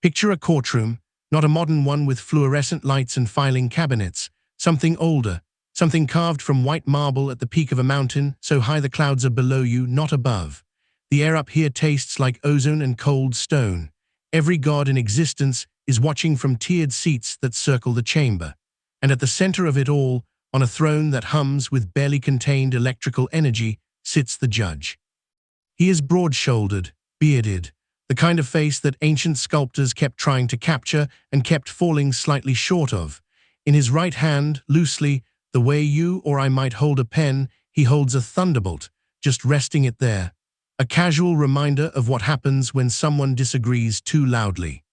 Picture a courtroom, not a modern one with fluorescent lights and filing cabinets, something older, something carved from white marble at the peak of a mountain so high the clouds are below you, not above. The air up here tastes like ozone and cold stone. Every god in existence is watching from tiered seats that circle the chamber. And at the center of it all, on a throne that hums with barely contained electrical energy, sits the judge. He is broad-shouldered, bearded, the kind of face that ancient sculptors kept trying to capture and kept falling slightly short of. In his right hand, loosely, the way you or I might hold a pen, he holds a thunderbolt, just resting it there. A casual reminder of what happens when someone disagrees too loudly.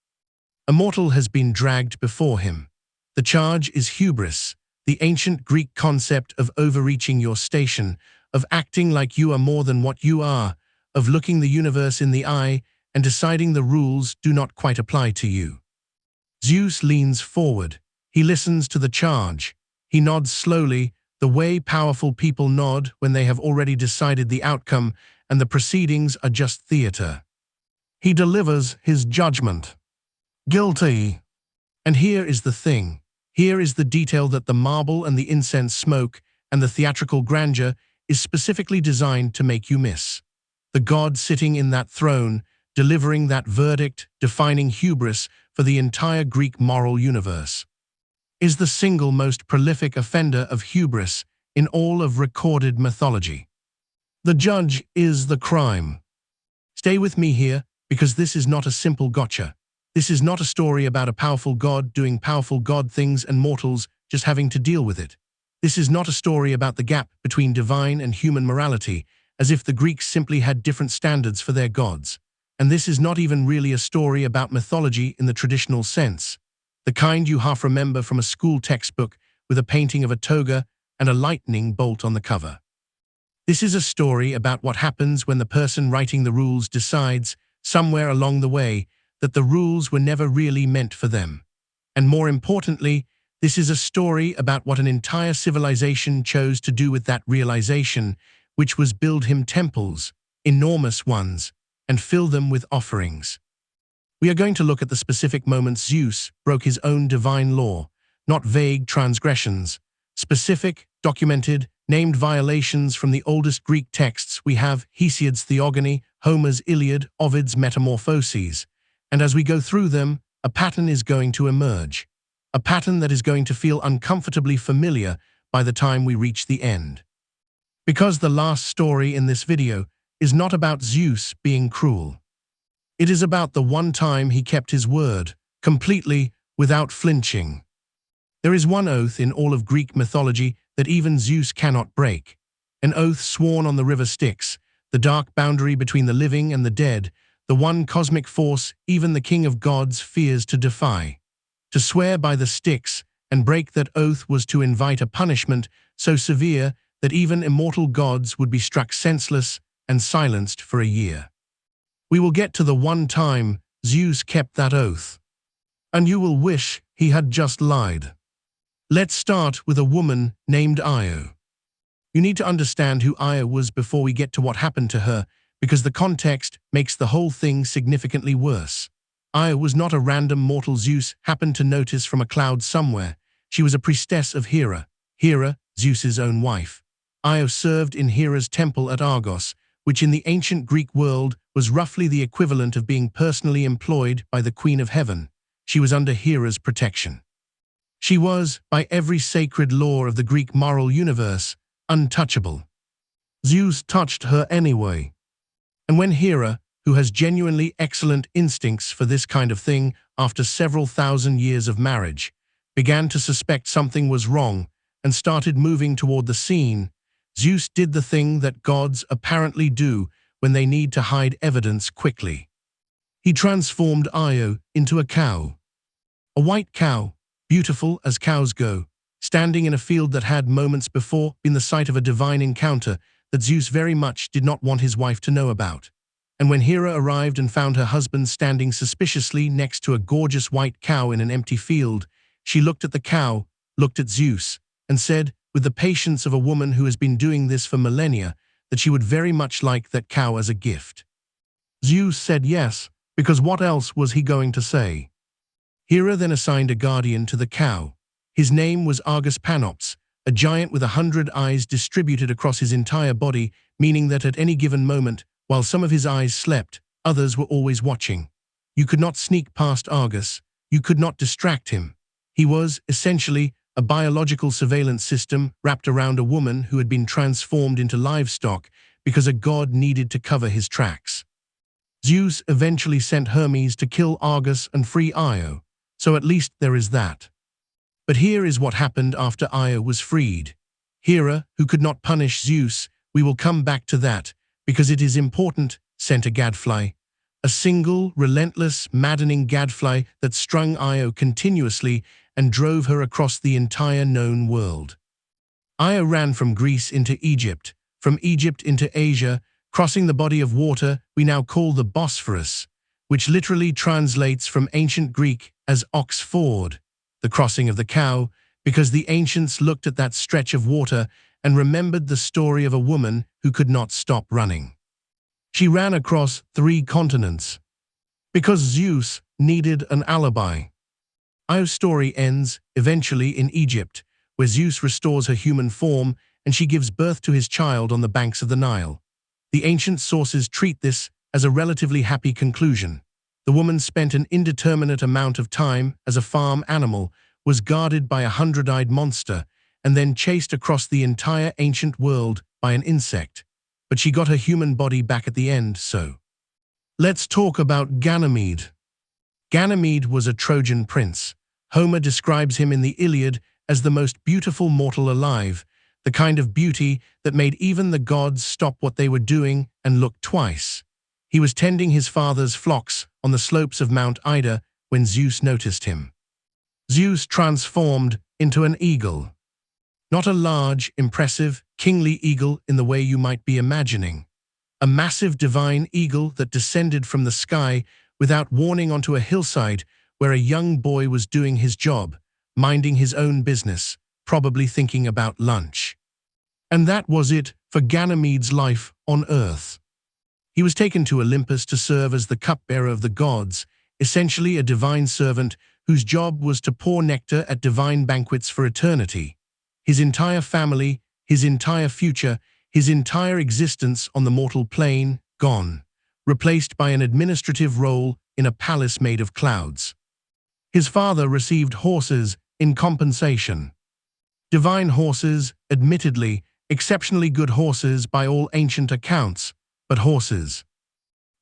A mortal has been dragged before him. The charge is hubris, the ancient Greek concept of overreaching your station, of acting like you are more than what you are, of looking the universe in the eye and deciding the rules do not quite apply to you. Zeus leans forward. He listens to the charge. He nods slowly, the way powerful people nod when they have already decided the outcome and the proceedings are just theater. He delivers his judgment. Guilty. And here is the thing. Here is the detail that the marble and the incense smoke and the theatrical grandeur is specifically designed to make you miss. The god sitting in that throne, delivering that verdict, defining hubris for the entire Greek moral universe, is the single most prolific offender of hubris in all of recorded mythology. The judge is the crime. Stay with me here, because this is not a simple gotcha. This is not a story about a powerful god doing powerful god things and mortals just having to deal with it. This is not a story about the gap between divine and human morality, as if the Greeks simply had different standards for their gods. And this is not even really a story about mythology in the traditional sense, the kind you half remember from a school textbook with a painting of a toga and a lightning bolt on the cover. This is a story about what happens when the person writing the rules decides, somewhere along the way, that the rules were never really meant for them. And more importantly, this is a story about what an entire civilization chose to do with that realization, which was build him temples, enormous ones, and fill them with offerings. We are going to look at the specific moments Zeus broke his own divine law, not vague transgressions, specific, documented, named violations from the oldest Greek texts. We have Hesiod's Theogony, Homer's Iliad, Ovid's Metamorphoses. And as we go through them, a pattern is going to emerge. A pattern that is going to feel uncomfortably familiar by the time we reach the end. Because the last story in this video is not about Zeus being cruel. It is about the one time he kept his word, completely, without flinching. There is one oath in all of Greek mythology that even Zeus cannot break. An oath sworn on the river Styx, the dark boundary between the living and the dead, the one cosmic force even the king of gods fears to defy. To swear by the Styx and break that oath was to invite a punishment so severe that even immortal gods would be struck senseless and silenced for a year. We will get to the one time Zeus kept that oath. And you will wish he had just lied. Let's start with a woman named Io. You need to understand who Io was before we get to what happened to her, because the context makes the whole thing significantly worse. Io was not a random mortal Zeus happened to notice from a cloud somewhere. She was a priestess of Hera, Zeus's own wife. Io served in Hera's temple at Argos, which in the ancient Greek world was roughly the equivalent of being personally employed by the Queen of Heaven. She was under Hera's protection. She was, by every sacred law of the Greek moral universe, untouchable. Zeus touched her anyway. And when Hera, who has genuinely excellent instincts for this kind of thing after several thousand years of marriage, began to suspect something was wrong and started moving toward the scene, Zeus did the thing that gods apparently do when they need to hide evidence quickly. He transformed Io into a cow. A white cow, beautiful as cows go, standing in a field that had moments before been the site of a divine encounter that Zeus very much did not want his wife to know about. And when Hera arrived and found her husband standing suspiciously next to a gorgeous white cow in an empty field, she looked at the cow, looked at Zeus, and said, with the patience of a woman who has been doing this for millennia, that she would very much like that cow as a gift. Zeus said yes, because what else was he going to say? Hera then assigned a guardian to the cow. His name was Argus Panops, a giant with 100 eyes distributed across his entire body, meaning that at any given moment, while some of his eyes slept, others were always watching. You could not sneak past Argus. You could not distract him. He was, essentially, a biological surveillance system wrapped around a woman who had been transformed into livestock because a god needed to cover his tracks. Zeus eventually sent Hermes to kill Argus and free Io, so at least there is that. But here is what happened after Io was freed. Hera, who could not punish Zeus, we will come back to that, because it is important, sent a gadfly. A single, relentless, maddening gadfly that strung Io continuously and drove her across the entire known world. Io ran from Greece into Egypt, from Egypt into Asia, crossing the body of water we now call the Bosphorus, which literally translates from ancient Greek as Ox Ford, the crossing of the cow, because the ancients looked at that stretch of water and remembered the story of a woman who could not stop running. She ran across 3 continents, because Zeus needed an alibi. Io's story ends, eventually, in Egypt, where Zeus restores her human form and she gives birth to his child on the banks of the Nile. The ancient sources treat this as a relatively happy conclusion. The woman spent an indeterminate amount of time as a farm animal, was guarded by a 100-eyed monster, and then chased across the entire ancient world by an insect. But she got her human body back at the end, so. Let's talk about Ganymede. Ganymede was a Trojan prince. Homer describes him in the Iliad as the most beautiful mortal alive, the kind of beauty that made even the gods stop what they were doing and look twice. He was tending his father's flocks on the slopes of Mount Ida when Zeus noticed him. Zeus transformed into an eagle. Not a large, impressive, kingly eagle in the way you might be imagining. A massive divine eagle that descended from the sky without warning onto a hillside where a young boy was doing his job, minding his own business, probably thinking about lunch. And that was it for Ganymede's life on Earth. He was taken to Olympus to serve as the cupbearer of the gods, essentially a divine servant whose job was to pour nectar at divine banquets for eternity. His entire family, his entire future, his entire existence on the mortal plane, gone, replaced by an administrative role in a palace made of clouds. His father received horses in compensation. Divine horses, admittedly, exceptionally good horses by all ancient accounts, but horses.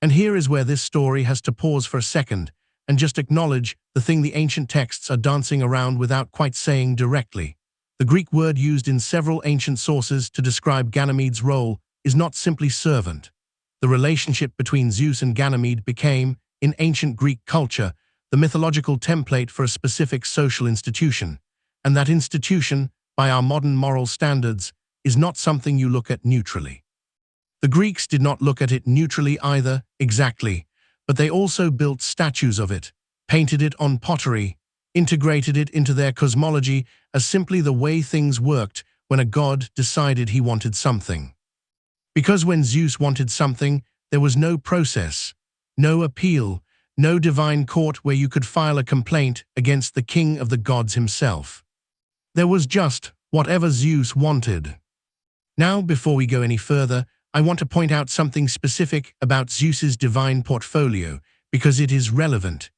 And here is where this story has to pause for a second and just acknowledge the thing the ancient texts are dancing around without quite saying directly. The Greek word used in several ancient sources to describe Ganymede's role is not simply servant. The relationship between Zeus and Ganymede became, in ancient Greek culture, the mythological template for a specific social institution. And that institution, by our modern moral standards, is not something you look at neutrally. The Greeks did not look at it neutrally either, exactly, but they also built statues of it, painted it on pottery, integrated it into their cosmology as simply the way things worked when a god decided he wanted something. Because when Zeus wanted something, there was no process, no appeal, no divine court where you could file a complaint against the king of the gods himself. There was just whatever Zeus wanted. Now, before we go any further, I want to point out something specific about Zeus's divine portfolio, because it is relevant.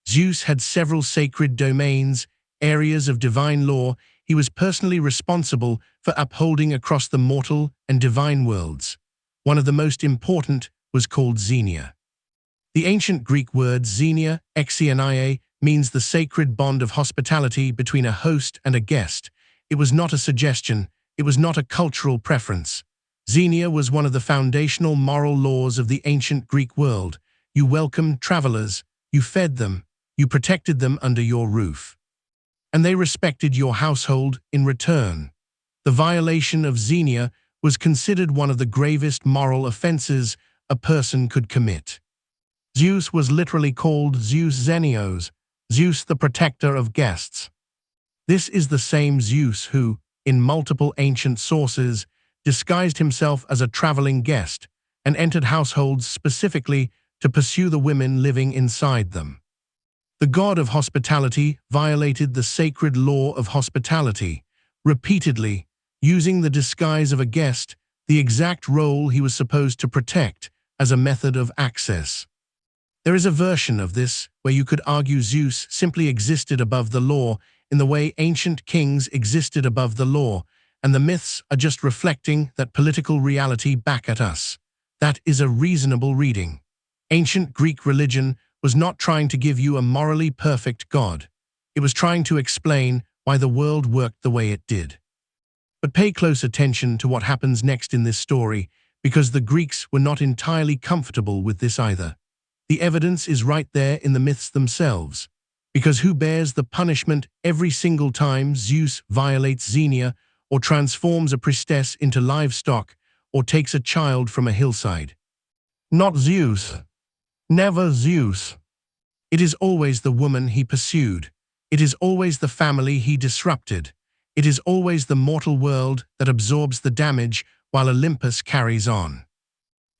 Zeus had several sacred domains, areas of divine law he was personally responsible for upholding across the mortal and divine worlds. One of the most important was called Xenia. The ancient Greek word xenia, exenia, means the sacred bond of hospitality between a host and a guest. It was not a suggestion, it was not a cultural preference. Xenia was one of the foundational moral laws of the ancient Greek world. You welcomed travelers, you fed them, you protected them under your roof. And they respected your household in return. The violation of Xenia was considered one of the gravest moral offenses a person could commit. Zeus was literally called Zeus Xenios, Zeus the protector of guests. This is the same Zeus who, in multiple ancient sources, disguised himself as a traveling guest and entered households specifically to pursue the women living inside them. The god of hospitality violated the sacred law of hospitality, repeatedly, using the disguise of a guest, the exact role he was supposed to protect, as a method of access. There is a version of this where you could argue Zeus simply existed above the law in the way ancient kings existed above the law, and the myths are just reflecting that political reality back at us. That is a reasonable reading. Ancient Greek religion was not trying to give you a morally perfect god. It was trying to explain why the world worked the way it did. But pay close attention to what happens next in this story, because the Greeks were not entirely comfortable with this either. The evidence is right there in the myths themselves. Because who bears the punishment every single time Zeus violates Xenia, or transforms a priestess into livestock, or takes a child from a hillside? Not Zeus. Never Zeus. It is always the woman he pursued. It is always the family he disrupted. It is always the mortal world that absorbs the damage while Olympus carries on.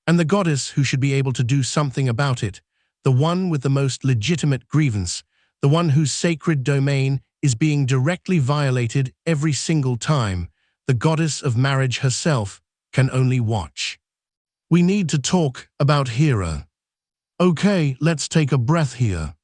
And the goddess who should be able to do something about it, the one with the most legitimate grievance, the one whose sacred domain is being directly violated every single time, the goddess of marriage herself, can only watch. We need to talk about Hera. Okay, let's take a breath here.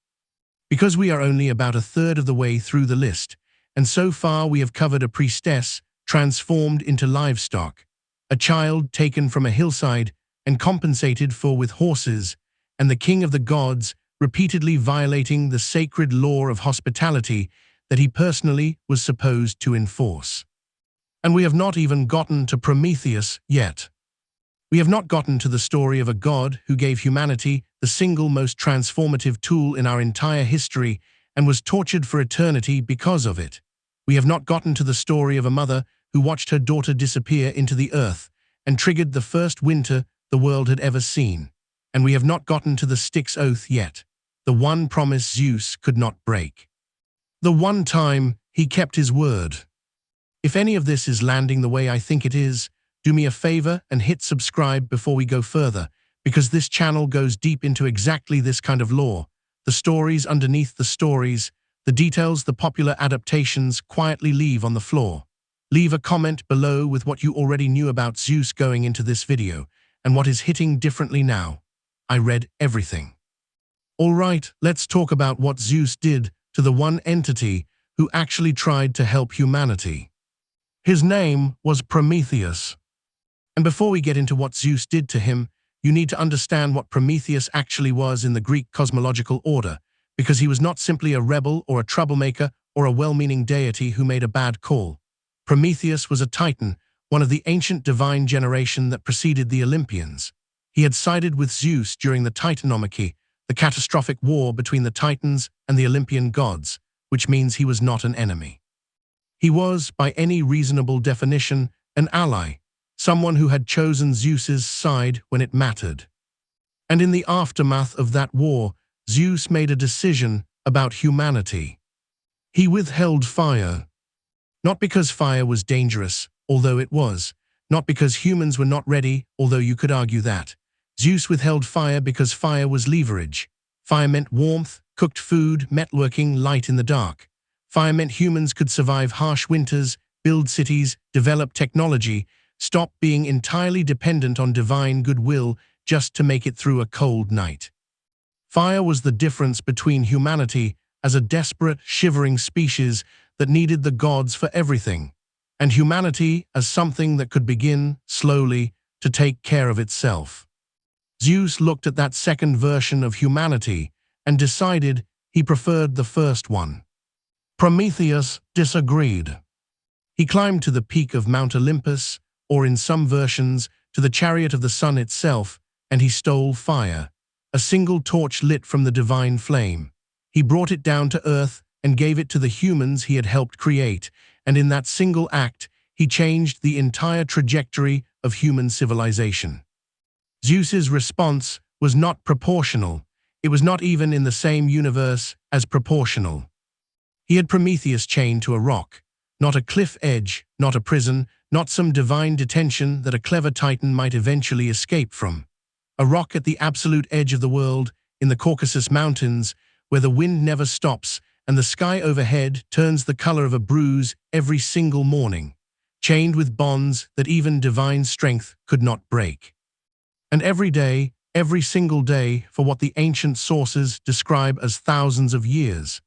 Because we are only about a third of the way through the list, and so far we have covered a priestess transformed into livestock, a child taken from a hillside and compensated for with horses, and the king of the gods repeatedly violating the sacred law of hospitality that he personally was supposed to enforce. And we have not even gotten to Prometheus yet. We have not gotten to the story of a god who gave humanity the single most transformative tool in our entire history and was tortured for eternity because of it. We have not gotten to the story of a mother who watched her daughter disappear into the earth and triggered the first winter the world had ever seen. And we have not gotten to the Styx oath yet, the one promise Zeus could not break. The one time he kept his word. If any of this is landing the way I think it is, do me a favor and hit subscribe before we go further, because this channel goes deep into exactly this kind of lore, the stories underneath the stories, the details the popular adaptations quietly leave on the floor. Leave a comment below with what you already knew about Zeus going into this video, and what is hitting differently now. I read everything. Alright, let's talk about what Zeus did to the one entity who actually tried to help humanity. His name was Prometheus. And before we get into what Zeus did to him, you need to understand what Prometheus actually was in the Greek cosmological order, because he was not simply a rebel or a troublemaker or a well-meaning deity who made a bad call. Prometheus was a titan, one of the ancient divine generation that preceded the Olympians. He had sided with Zeus during the Titanomachy, the catastrophic war between the Titans and the Olympian gods, which means he was not an enemy. He was, by any reasonable definition, an ally, someone who had chosen Zeus's side when it mattered. And in the aftermath of that war, Zeus made a decision about humanity. He withheld fire. Not because fire was dangerous, although it was. Not because humans were not ready, although you could argue that. Zeus withheld fire because fire was leverage. Fire meant warmth, cooked food, metalworking, light in the dark. Fire meant humans could survive harsh winters, build cities, develop technology, stop being entirely dependent on divine goodwill just to make it through a cold night. Fire was the difference between humanity as a desperate, shivering species that needed the gods for everything, and humanity as something that could begin, slowly, to take care of itself. Zeus looked at that second version of humanity and decided he preferred the first one. Prometheus disagreed. He climbed to the peak of Mount Olympus, or in some versions, to the chariot of the sun itself, and he stole fire, a single torch lit from the divine flame. He brought it down to earth and gave it to the humans he had helped create, and in that single act, he changed the entire trajectory of human civilization. Zeus's response was not proportional. It was not even in the same universe as proportional. He had Prometheus chained to a rock, not a cliff edge, not a prison, not some divine detention that a clever titan might eventually escape from. a rock at the absolute edge of the world, in the Caucasus Mountains, where the wind never stops and the sky overhead turns the color of a bruise every single morning, chained with bonds that even divine strength could not break. And every day, every single day, for what the ancient sources describe as thousands of years,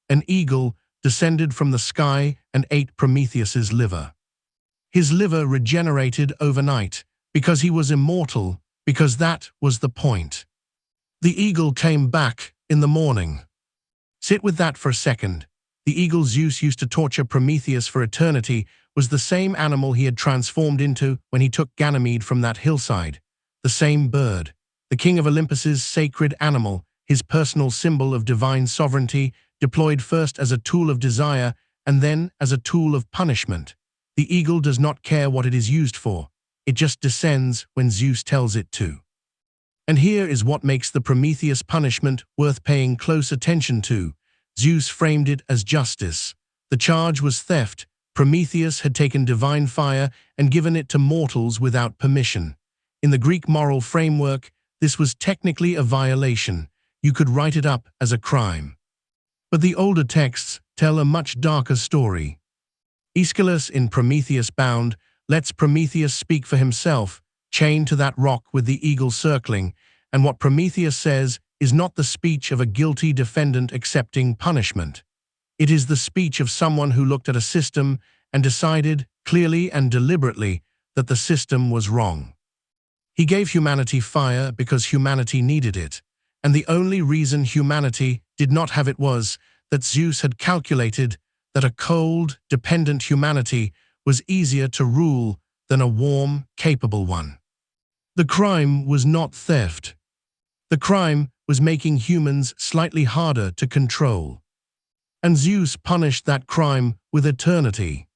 an eagle descended from the sky and ate Prometheus's liver. His liver regenerated overnight, because he was immortal, because that was the point. The eagle came back in the morning. Sit with that for a second. The eagle Zeus used to torture Prometheus for eternity was the same animal he had transformed into when he took Ganymede from that hillside. The same bird, the king of Olympus's sacred animal, his personal symbol of divine sovereignty, deployed first as a tool of desire and then as a tool of punishment. The eagle does not care what it is used for. It just descends when Zeus tells it to. And here is what makes the Prometheus punishment worth paying close attention to. Zeus framed it as justice. The charge was theft. Prometheus had taken divine fire and given it to mortals without permission. In the Greek moral framework, this was technically a violation. You could write it up as a crime. But the older texts tell a much darker story. Aeschylus in Prometheus Bound lets Prometheus speak for himself, chained to that rock with the eagle circling, and what Prometheus says is not the speech of a guilty defendant accepting punishment. It is the speech of someone who looked at a system and decided, clearly and deliberately, that the system was wrong. He gave humanity fire because humanity needed it, and the only reason humanity did not have it was that Zeus had calculated that a cold, dependent humanity was easier to rule than a warm, capable one. The crime was not theft. The crime was making humans slightly harder to control. And Zeus punished that crime with eternity.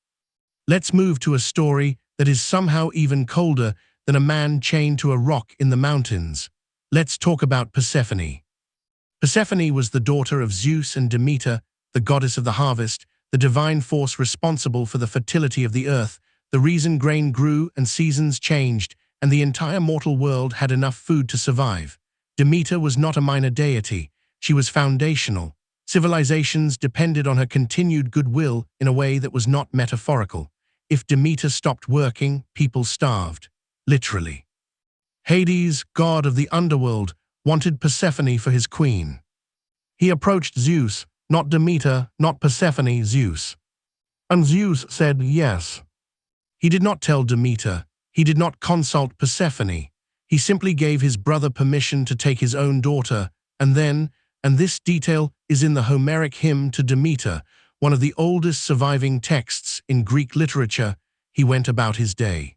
Let's move to a story that is somehow even colder than a man chained to a rock in the mountains. Let's talk about Persephone. Persephone was the daughter of Zeus and Demeter, the goddess of the harvest, the divine force responsible for the fertility of the earth, the reason grain grew and seasons changed, and the entire mortal world had enough food to survive. Demeter was not a minor deity. She was foundational. Civilizations depended on her continued goodwill in a way that was not metaphorical. If Demeter stopped working, people starved. Literally. Hades, god of the underworld, wanted Persephone for his queen. He approached Zeus, not Demeter, not Persephone, Zeus. And Zeus said yes. He did not tell Demeter. He did not consult Persephone. He simply gave his brother permission to take his own daughter, and then, and this detail is in the Homeric hymn to Demeter, one of the oldest surviving texts in Greek literature, he went about his day.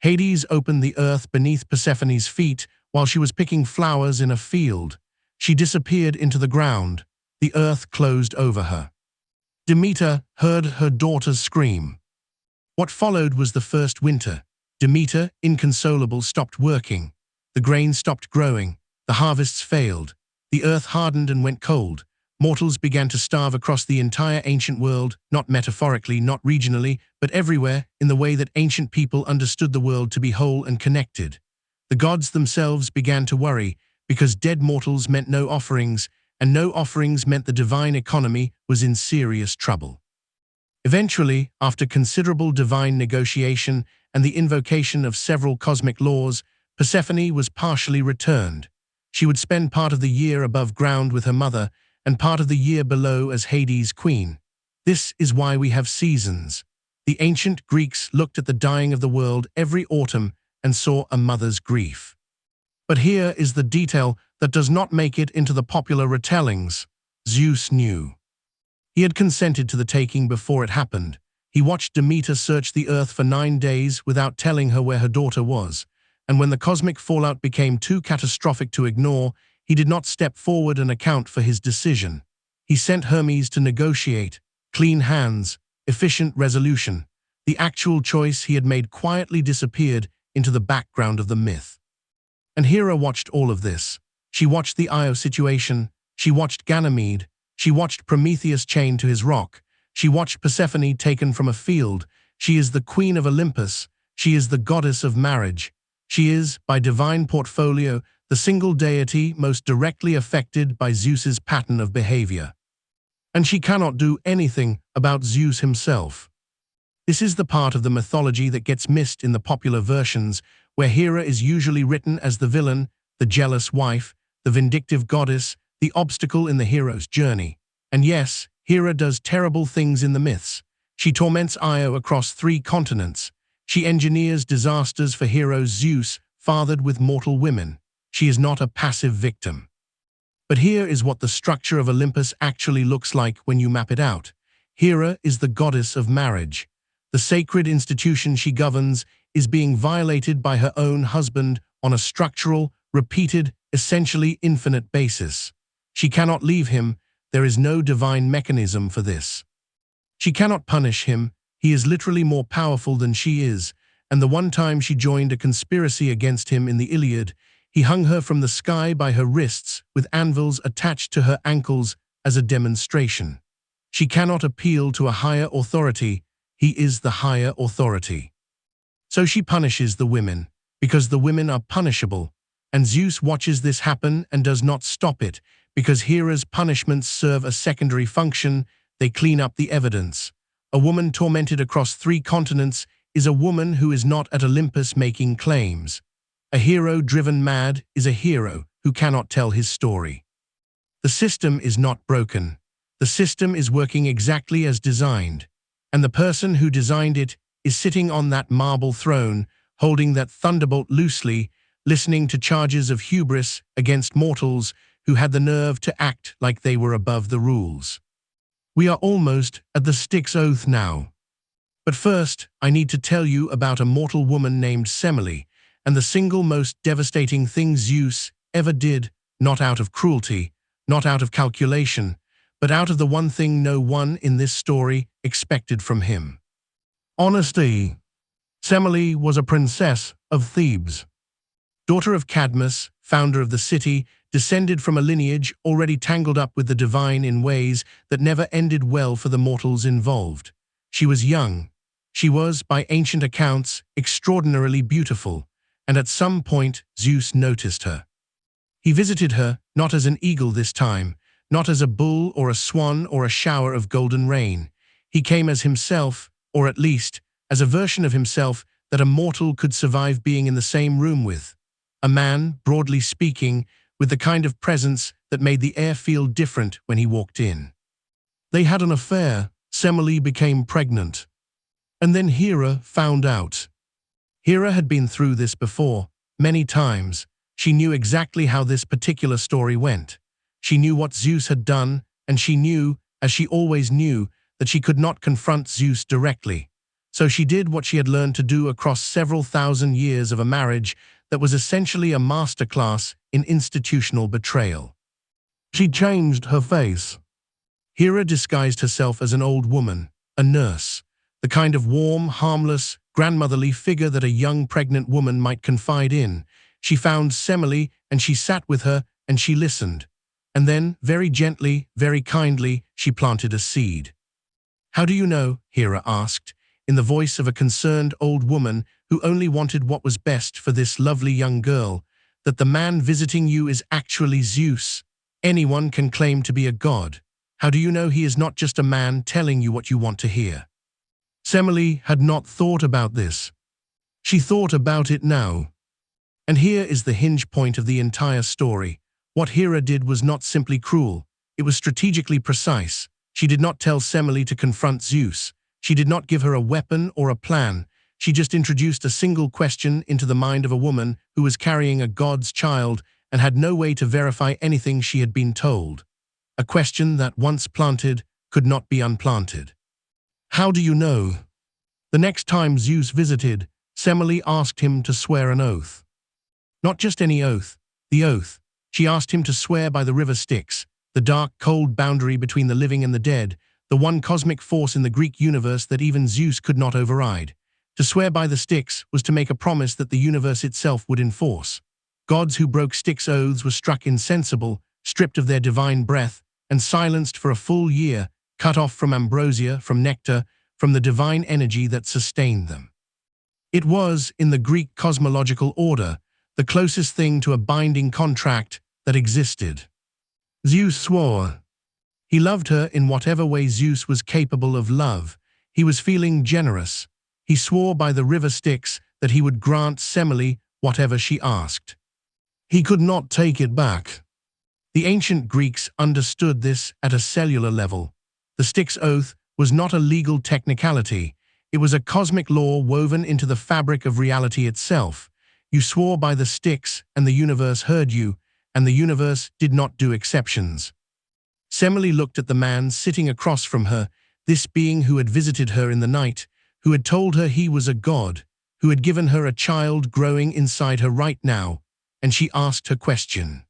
Hades opened the earth beneath Persephone's feet while she was picking flowers in a field. She disappeared into the ground. The earth closed over her. Demeter heard her daughters scream. What followed was the first winter. Demeter, inconsolable, stopped working. The grain stopped growing. The harvests failed. The earth hardened and went cold. Mortals began to starve across the entire ancient world, not metaphorically, not regionally, but everywhere, in the way that ancient people understood the world to be whole and connected. The gods themselves began to worry, because dead mortals meant no offerings, and no offerings meant the divine economy was in serious trouble. Eventually, after considerable divine negotiation and the invocation of several cosmic laws, Persephone was partially returned. She would spend part of the year above ground with her mother and part of the year below as Hades' queen. This is why we have seasons. The ancient Greeks looked at the dying of the world every autumn and saw a mother's grief. But here is the detail that does not make it into the popular retellings. Zeus knew. He had consented to the taking before it happened. He watched Demeter search the earth for 9 days without telling her where her daughter was, and when the cosmic fallout became too catastrophic to ignore, he did not step forward and account for his decision. He sent Hermes to negotiate. Clean hands, efficient resolution. The actual choice he had made quietly disappeared into the background of the myth. And Hera watched all of this. She watched the Io situation. She watched Ganymede. She watched Prometheus chained to his rock. She watched Persephone taken from a field. She is the queen of Olympus. She is the goddess of marriage. She is, by divine portfolio, the single deity most directly affected by Zeus's pattern of behavior. And she cannot do anything about Zeus himself. This is the part of the mythology that gets missed in the popular versions, where Hera is usually written as the villain, the jealous wife, the vindictive goddess, the obstacle in the hero's journey. And yes, Hera does terrible things in the myths. She torments Io across 3 continents. She engineers disasters for hero Zeus, fathered with mortal women. She is not a passive victim. But here is what the structure of Olympus actually looks like when you map it out. Hera is the goddess of marriage. The sacred institution she governs is being violated by her own husband on a structural, repeated, essentially infinite basis. She cannot leave him. There is no divine mechanism for this. She cannot punish him. He is literally more powerful than she is, and the one time she joined a conspiracy against him in the Iliad, he hung her from the sky by her wrists with anvils attached to her ankles as a demonstration. She cannot appeal to a higher authority. He is the higher authority. So she punishes the women, because the women are punishable, and Zeus watches this happen and does not stop it, because Hera's punishments serve a secondary function. They clean up the evidence. A woman tormented across 3 continents is a woman who is not at Olympus making claims. A hero driven mad is a hero who cannot tell his story. The system is not broken. The system is working exactly as designed. And the person who designed it is sitting on that marble throne, holding that thunderbolt loosely, listening to charges of hubris against mortals who had the nerve to act like they were above the rules. We are almost at the Styx oath now. But first, I need to tell you about a mortal woman named Semele, and the single most devastating thing Zeus ever did, not out of cruelty, not out of calculation, but out of the one thing no one in this story expected from him. Honesty. Semele was a princess of Thebes. Daughter of Cadmus, founder of the city, descended from a lineage already tangled up with the divine in ways that never ended well for the mortals involved. She was young. She was, by ancient accounts, extraordinarily beautiful, and at some point Zeus noticed her. He visited her, not as an eagle this time, not as a bull or a swan or a shower of golden rain. He came as himself, or at least, as a version of himself that a mortal could survive being in the same room with. A man, broadly speaking, with the kind of presence that made the air feel different when he walked in. They had an affair. Semele became pregnant. And then Hera found out. Hera had been through this before, many times. She knew exactly how this particular story went. She knew what Zeus had done, and she knew, as she always knew, that she could not confront Zeus directly. So she did what she had learned to do across several thousand years of a marriage that was essentially a masterclass in institutional betrayal. She changed her face. Hera disguised herself as an old woman, a nurse, the kind of warm, harmless, grandmotherly figure that a young pregnant woman might confide in. She found Semele and she sat with her and she listened. And then, very gently, very kindly, she planted a seed. "How do you know?" Hera asked, in the voice of a concerned old woman who only wanted what was best for this lovely young girl, "that the man visiting you is actually Zeus. Anyone can claim to be a god. How do you know he is not just a man telling you what you want to hear?" Semele had not thought about this. She thought about it now. And here is the hinge point of the entire story. What Hera did was not simply cruel. It was strategically precise. She did not tell Semele to confront Zeus. She did not give her a weapon or a plan. She just introduced a single question into the mind of a woman who was carrying a god's child and had no way to verify anything she had been told. A question that, once planted, could not be unplanted. "How do you know?" The next time Zeus visited, Semele asked him to swear an oath. Not just any oath, the oath. She asked him to swear by the river Styx, the dark, cold boundary between the living and the dead, the one cosmic force in the Greek universe that even Zeus could not override. To swear by the Styx was to make a promise that the universe itself would enforce. Gods who broke Styx oaths were struck insensible, stripped of their divine breath, and silenced for a full year, cut off from ambrosia, from nectar, from the divine energy that sustained them. It was, in the Greek cosmological order, the closest thing to a binding contract that existed. Zeus swore. He loved her in whatever way Zeus was capable of love. He was feeling generous. He swore by the river Styx that he would grant Semele whatever she asked. He could not take it back. The ancient Greeks understood this at a cellular level. The Styx oath was not a legal technicality. It was a cosmic law woven into the fabric of reality itself. You swore by the Styx, and the universe heard you, and the universe did not do exceptions. Semele looked at the man sitting across from her, this being who had visited her in the night, who had told her he was a god, who had given her a child growing inside her right now, and she asked her question.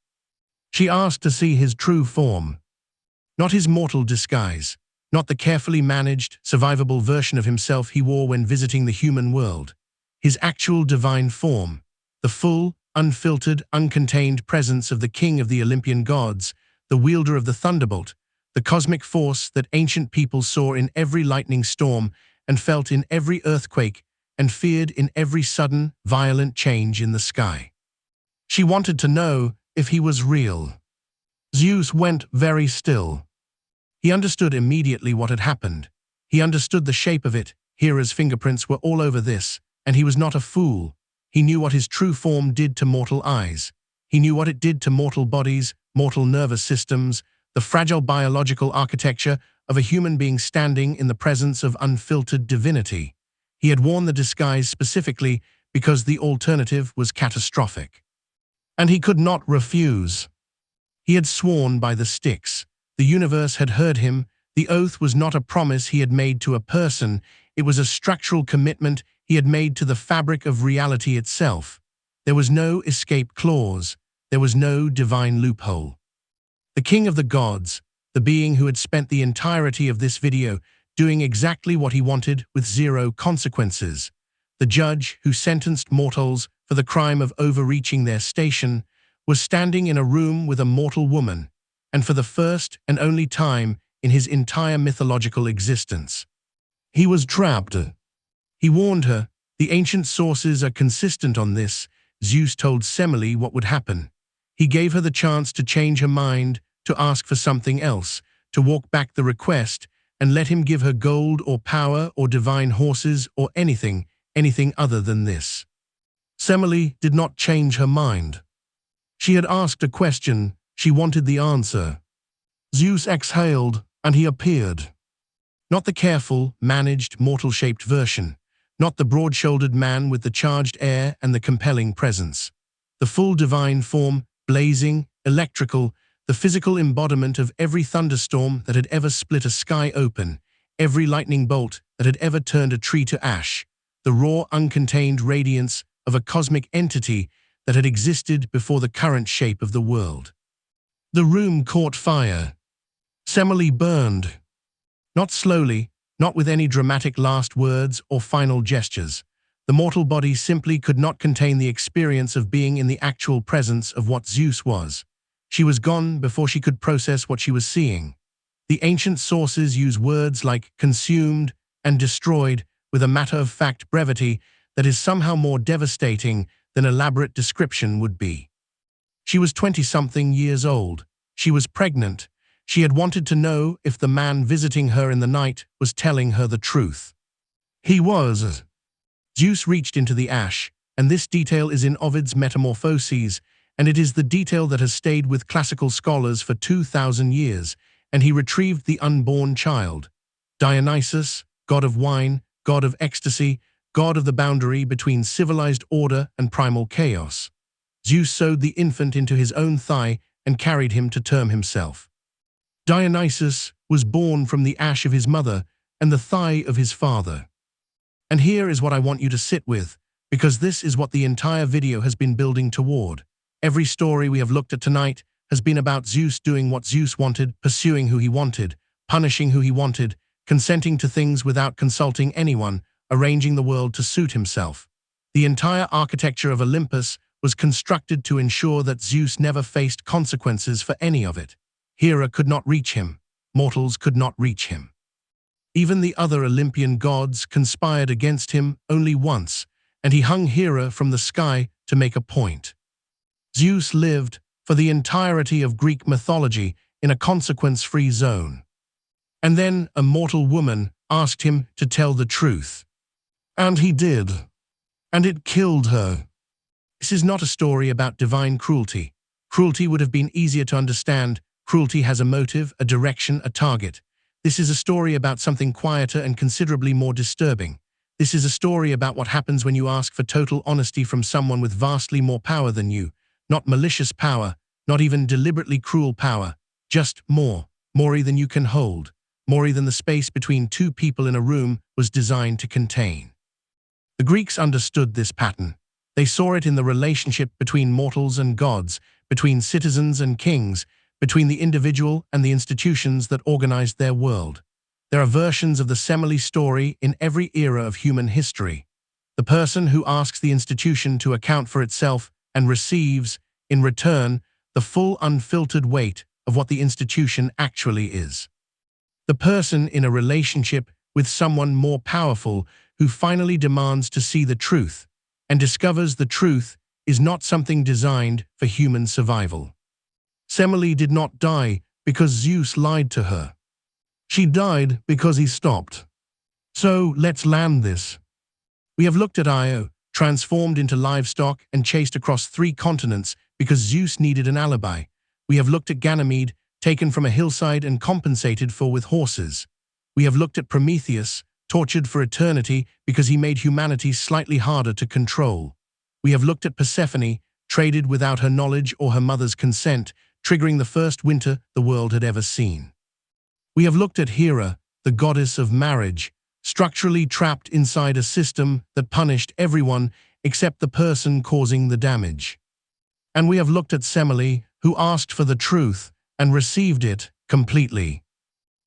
She asked to see his true form. Not his mortal disguise, not the carefully managed, survivable version of himself he wore when visiting the human world. His actual divine form, the full, unfiltered, uncontained presence of the king of the Olympian gods, the wielder of the thunderbolt, the cosmic force that ancient people saw in every lightning storm and felt in every earthquake and feared in every sudden, violent change in the sky. She wanted to know if he was real. Zeus went very still. He understood immediately what had happened. He understood the shape of it. Hera's fingerprints were all over this, and he was not a fool. He knew what his true form did to mortal eyes. He knew what it did to mortal bodies, mortal nervous systems, the fragile biological architecture of a human being standing in the presence of unfiltered divinity. He had worn the disguise specifically because the alternative was catastrophic. And he could not refuse. He had sworn by the Styx. The universe had heard him. The oath was not a promise he had made to a person. It was a structural commitment he had made to the fabric of reality itself. There was no escape clause. There was no divine loophole. The king of the gods, the being who had spent the entirety of this video doing exactly what he wanted with zero consequences, the judge who sentenced mortals for the crime of overreaching their station, was standing in a room with a mortal woman, and for the first and only time in his entire mythological existence. He was trapped. He warned her. The ancient sources are consistent on this. Zeus told Semele what would happen. He gave her the chance to change her mind, to ask for something else, to walk back the request, and let him give her gold or power or divine horses or anything other than this. Semele did not change her mind. She had asked a question. She wanted the answer. Zeus exhaled, and he appeared. Not the careful, managed, mortal-shaped version. Not the broad-shouldered man with the charged air and the compelling presence. The full divine form, blazing, electrical, the physical embodiment of every thunderstorm that had ever split a sky open, every lightning bolt that had ever turned a tree to ash, the raw, uncontained radiance of a cosmic entity that had existed before the current shape of the world. The room caught fire. Semele burned. Not slowly, not with any dramatic last words or final gestures. The mortal body simply could not contain the experience of being in the actual presence of what Zeus was. She was gone before she could process what she was seeing. The ancient sources use words like consumed and destroyed with a matter-of-fact brevity that is somehow more devastating than elaborate description would be. She was 20-something years old. She was pregnant. She had wanted to know if the man visiting her in the night was telling her the truth. He was. Zeus reached into the ash, and this detail is in Ovid's Metamorphoses, and it is the detail that has stayed with classical scholars for 2,000 years, and he retrieved the unborn child. Dionysus, god of wine, god of ecstasy, god of the boundary between civilized order and primal chaos. Zeus sewed the infant into his own thigh and carried him to term himself. Dionysus was born from the ash of his mother and the thigh of his father. And here is what I want you to sit with, because this is what the entire video has been building toward. Every story we have looked at tonight has been about Zeus doing what Zeus wanted, pursuing who he wanted, punishing who he wanted, consenting to things without consulting anyone, arranging the world to suit himself. The entire architecture of Olympus was constructed to ensure that Zeus never faced consequences for any of it. Hera could not reach him. Mortals could not reach him. Even the other Olympian gods conspired against him only once, and he hung Hera from the sky to make a point. Zeus lived, for the entirety of Greek mythology, in a consequence-free zone. And then a mortal woman asked him to tell the truth. And he did. And it killed her. This is not a story about divine cruelty. Cruelty would have been easier to understand. Cruelty has a motive, a direction, a target. This is a story about something quieter and considerably more disturbing. This is a story about what happens when you ask for total honesty from someone with vastly more power than you. Not malicious power, not even deliberately cruel power. Just more than you can hold. More than the space between two people in a room was designed to contain. The Greeks understood this pattern. They saw it in the relationship between mortals and gods, between citizens and kings, between the individual and the institutions that organized their world. There are versions of the Semele story in every era of human history. The person who asks the institution to account for itself and receives, in return, the full unfiltered weight of what the institution actually is. The person in a relationship with someone more powerful who finally demands to see the truth and discovers the truth is not something designed for human survival. Semele did not die because Zeus lied to her. She died because he stopped. So let's land this. We have looked at Io, transformed into livestock and chased across 3 continents because Zeus needed an alibi. We have looked at Ganymede, taken from a hillside and compensated for with horses. We have looked at Prometheus, tortured for eternity because he made humanity slightly harder to control. We have looked at Persephone, traded without her knowledge or her mother's consent, triggering the first winter the world had ever seen. We have looked at Hera, the goddess of marriage, structurally trapped inside a system that punished everyone except the person causing the damage. And we have looked at Semele, who asked for the truth and received it completely.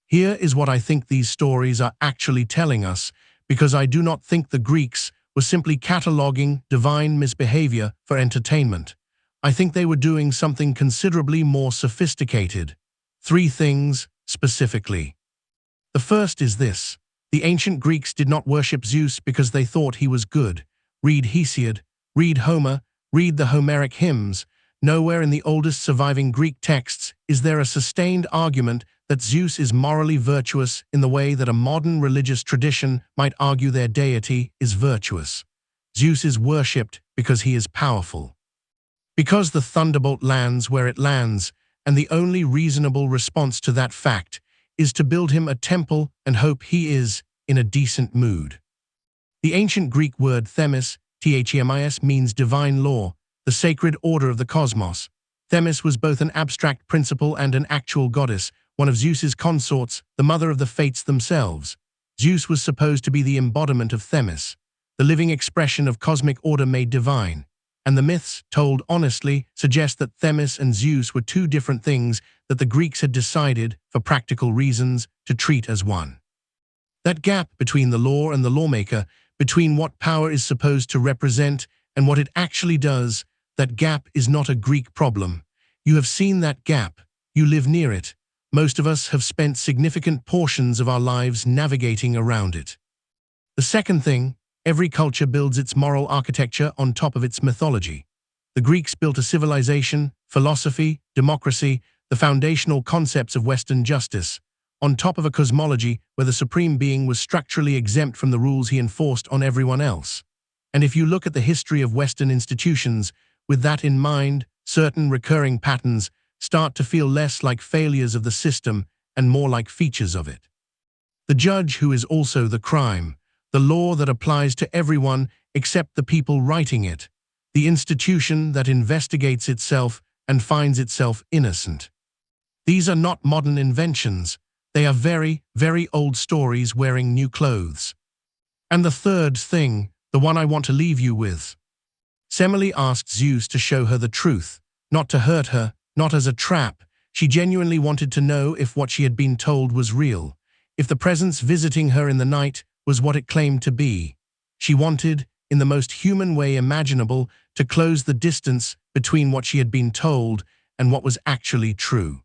Here is what I think these stories are actually telling us, because I do not think the Greeks were simply cataloging divine misbehavior for entertainment. I think they were doing something considerably more sophisticated. 3 things, specifically. The first is this. The ancient Greeks did not worship Zeus because they thought he was good. Read Hesiod, read Homer, read the Homeric hymns. Nowhere in the oldest surviving Greek texts is there a sustained argument that Zeus is morally virtuous in the way that a modern religious tradition might argue their deity is virtuous. Zeus is worshipped because he is powerful. Because the thunderbolt lands where it lands, and the only reasonable response to that fact is to build him a temple and hope he is in a decent mood. The ancient Greek word themis, Themis, means divine law, the sacred order of the cosmos. Themis was both an abstract principle and an actual goddess, one of Zeus's consorts, the mother of the fates themselves. Zeus was supposed to be the embodiment of Themis, the living expression of cosmic order made divine. And the myths, told honestly, suggest that Themis and Zeus were 2 different things that the Greeks had decided, for practical reasons, to treat as one. That gap between the law and the lawmaker, between what power is supposed to represent and what it actually does, that gap is not a Greek problem. You have seen that gap. You live near it. Most of us have spent significant portions of our lives navigating around it. The second thing, every culture builds its moral architecture on top of its mythology. The Greeks built a civilization, philosophy, democracy, the foundational concepts of Western justice, on top of a cosmology where the supreme being was structurally exempt from the rules he enforced on everyone else. And if you look at the history of Western institutions, with that in mind, certain recurring patterns start to feel less like failures of the system and more like features of it. The judge who is also the crime, the law that applies to everyone except the people writing it, the institution that investigates itself and finds itself innocent. These are not modern inventions. They are very, very old stories wearing new clothes. And the third thing, the one I want to leave you with. Semele asked Zeus to show her the truth, not to hurt her, not as a trap. She genuinely wanted to know if what she had been told was real, if the presence visiting her in the night was what it claimed to be. She wanted, in the most human way imaginable, to close the distance between what she had been told and what was actually true.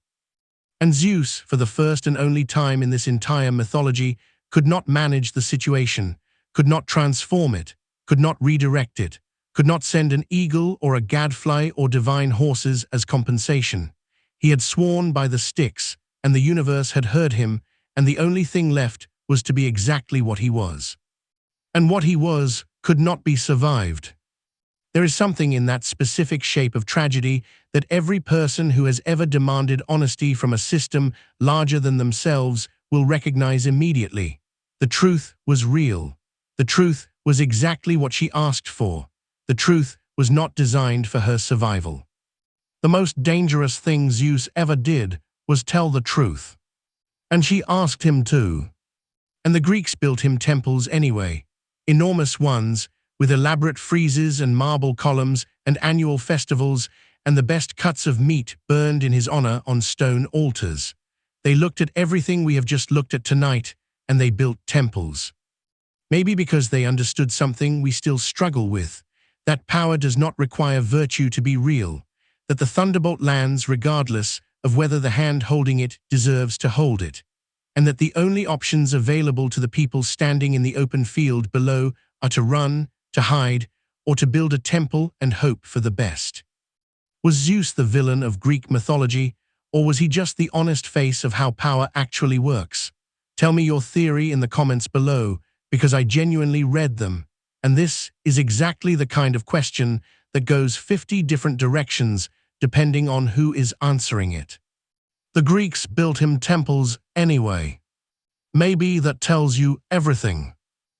And Zeus, for the first and only time in this entire mythology, could not manage the situation, could not transform it, could not redirect it, could not send an eagle or a gadfly or divine horses as compensation. He had sworn by the Styx, and the universe had heard him, and the only thing left was to be exactly what he was. And what he was could not be survived. There is something in that specific shape of tragedy that every person who has ever demanded honesty from a system larger than themselves will recognize immediately. The truth was real. The truth was exactly what she asked for. The truth was not designed for her survival. The most dangerous thing Zeus ever did was tell the truth. And she asked him to. And the Greeks built him temples anyway, enormous ones, with elaborate friezes and marble columns and annual festivals, and the best cuts of meat burned in his honor on stone altars. They looked at everything we have just looked at tonight, and they built temples. Maybe because they understood something we still struggle with, that power does not require virtue to be real, that the thunderbolt lands regardless of whether the hand holding it deserves to hold it, and that the only options available to the people standing in the open field below are to run, to hide, or to build a temple and hope for the best. Was Zeus the villain of Greek mythology, or was he just the honest face of how power actually works? Tell me your theory in the comments below, because I genuinely read them, and this is exactly the kind of question that goes 50 different directions depending on who is answering it. The Greeks built him temples anyway. Maybe that tells you everything.